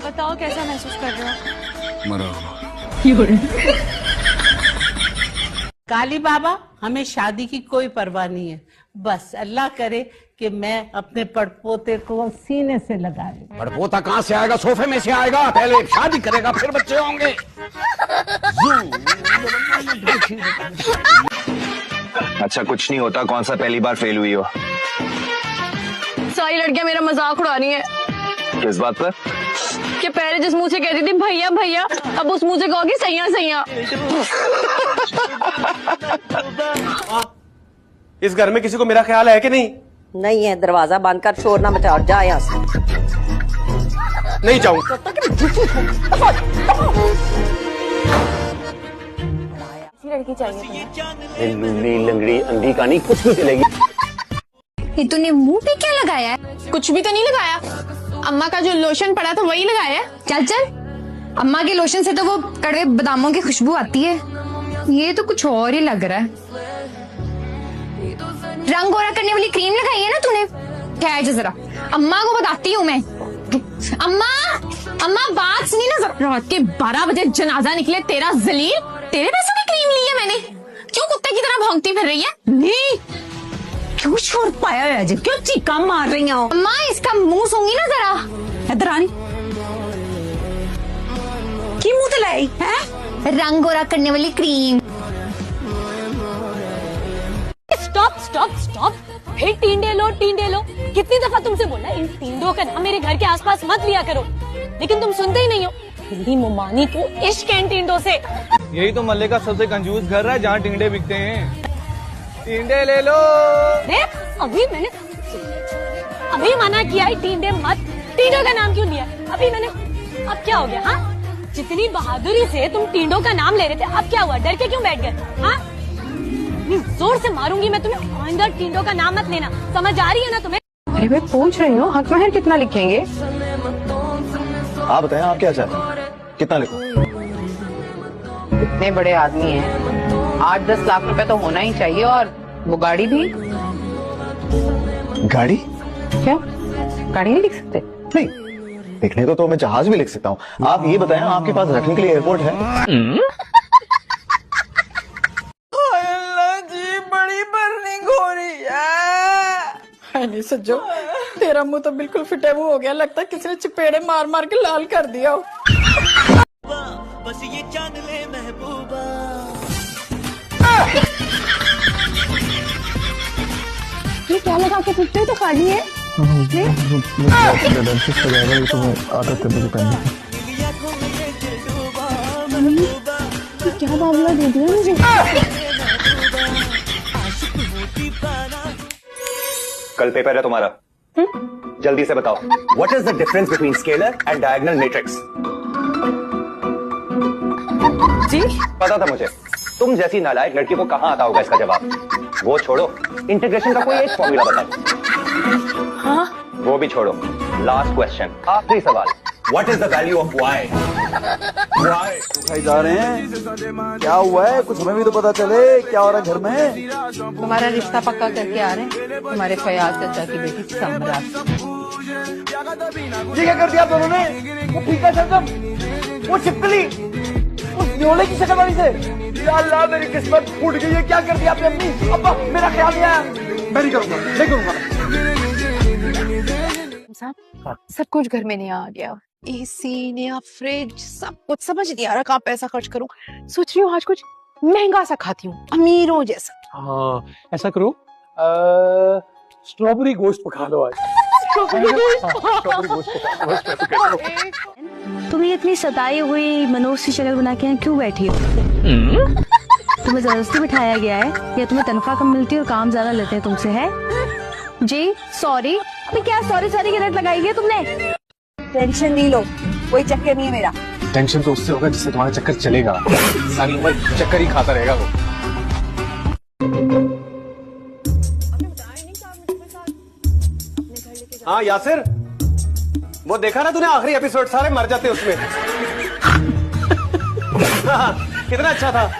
बताओ कैसा महसूस कर रहे हो? मरा काली बाबा, हमें शादी की कोई परवाह नहीं है, बस अल्लाह करे कि मैं अपने पड़पोते को सीने से लगा लूं। पड़पोता कहाँ से आएगा? सोफे में से आएगा। पहले शादी करेगा फिर बच्चे होंगे। अच्छा कुछ नहीं होता, कौन सा पहली बार फेल हुई हो? सारी लड़कियां मेरा मजाक उड़ा रही है। किस बात पर? कि पहले जिस मुंह से कहती थी भैया भैया, अब उस मुंह से कहोगी सैया सैया। इस घर में किसी को मेरा ख्याल है कि नहीं? नहीं है, दरवाजा बंद कर, शोर ना मचा, जा यहाँ से। नहीं जाऊंगा। लड़की चाहिए लूली लंगड़ी अंधी का नहीं, कुछ भी चलेगी। ये तूने मुंह पे क्या लगाया है? कुछ भी तो नहीं लगाया, अम्मा का जो लोशन पड़ा था वही लगाया है। चल चल, अम्मा के लोशन से तो वो कड़वे बादामों की खुशबू आती है, ये तो कुछ और ही लग रहा है। रंग गोरा करने वाली क्रीम लगाई है ना तूने? ठहर जा जरा, अम्मा को बताती हूँ मैं। अम्मा अम्मा बात सुनी ना जरा। रात के 12 बजे जनाजा निकले तेरा जलील, तेरे पैसों की क्रीम ली है मैंने। क्यों कुत्ते की तरह भौंकती फिर रही है? नहीं क्यों शोर पाया है? क्यों चीका मार रही हो? अम्मा इसका मुंह सूंगी ना जरा। इधर आनी की मुंह तलाई है? रंग गोरा करने वाली क्रीम। स्टॉप स्टॉप स्टॉप, फिर टींडे लो टींडे लो। कितनी दफा तुमसे बोला इन टींडों का नाम मेरे घर के आसपास मत लिया करो, लेकिन तुम सुनते ही नहीं हो। मेरी मुमानी को इश्क है इन टींडों से। यही तो मल्ले का सबसे कंजूस घर है जहाँ टिंडे बिकते हैं। टिंडे ले लो। अभी मना किया है टींडे मत। टींडों का नाम क्यों लिया? अभी मैंने, अब क्या हो गया? हाँ, जितनी बहादुरी से तुम टींडों का नाम ले रहे थे, अब क्या हुआ? डर के क्यों बैठ गए? हाँ, जोर से मारूंगी मैं तुम्हें। आइंदा टींडों का नाम मत लेना, समझ आ रही है ना तुम्हें? अरे मैं पूछ रही हूँ, हक महर कितना लिखेंगे? आप बताएं, आप क्या चाहते हैं, कितना लिखूं? इतने बड़े आदमी हैं, 8-10 लाख रुपए तो होना ही चाहिए। और वो गाड़ी भी। गाड़ी? क्या गाड़ी नहीं लिख सकते? नहीं, लिखने को तो मैं जहाज भी लिख सकता हूँ। आप ये बताएं, आपके पास रखने के लिए एयरपोर्ट है? जी बड़ी बर्निंग हो रही है। नहीं सज्जो, तेरा मुंह तो बिल्कुल फिटे मुंह हो गया, लगता है किसी ने चपेड़े मार मार के लाल कर दिया हो। बस ये जान ले महबूबा। ये क्या लगा के फिरते हो? तो खाली है। क्या मामला दे दिया मुझे? कल पेपर है तुम्हारा, जल्दी से बताओ। What is the difference between scalar and diagonal matrix? जी पता था मुझे, तुम जैसी नालायक लड़की को कहाँ आता होगा इसका जवाब। वो छोड़ो, इंटीग्रेशन का कोई एक फॉर्मूला बताओ। हाँ, वो भी छोड़ो, लास्ट क्वेश्चन, आखिरी सवाल। What is the value of Y? Y दिखाई जा रहे हैं, क्या हुआ है? कुछ हमें भी तो पता चले, क्या हो रहा है घर में? तुम्हारा रिश्ता पक्का करके आ रहे हैं तुम्हारे फयाज चाचा की बेटी सम्राट। ये क्या कर दिया आप दोनों ने? वो फीका शलजम, वो छिपकली, उस न्योले की शक्ल वाली से। या अल्लाह, मेरी किस्मत फूट गई है। क्या कर दिया आपने अम्मी? अब्बा, मेरा ख्याल नहीं आया। मैं नहीं करूंगा, नहीं करूंगा। सब कुछ घर में नहीं आ गया, एसी नया फ्रिज, सब कुछ। समझ नहीं आ रहा कहाँ पैसा खर्च करूं। सोच रही हूँ आज कुछ महंगा सा खाती हूँ, अमीरों जैसा। हाँ, ऐसा करो, स्ट्रॉबेरी गोश्त पका लो आज। स्ट्रॉबेरी गोश्त पका लो। तुम्हें इतनी सताई हुई मनोज की शक्ल बना के यहाँ क्यों बैठी हो? तुम्हें जबरदस्ती बिठाया गया है या तुम्हें तनख्वाह कम मिलती है और काम ज्यादा लेते हैं तुमसे? है जी सॉरी। अभी क्या सॉरी सॉरी की रट लगाई है तुमने? टेंशन नहीं लो, कोई चक्कर नहीं है मेरा। टेंशन तो उससे होगा जिससे तुम्हारा चक्कर चलेगा। सारी उम्र चक्कर ही खाता रहेगा वो। हाँ यासिर, वो देखा ना तूने आखिरी एपिसोड, सारे मर जाते उसमें। कितना अच्छा था।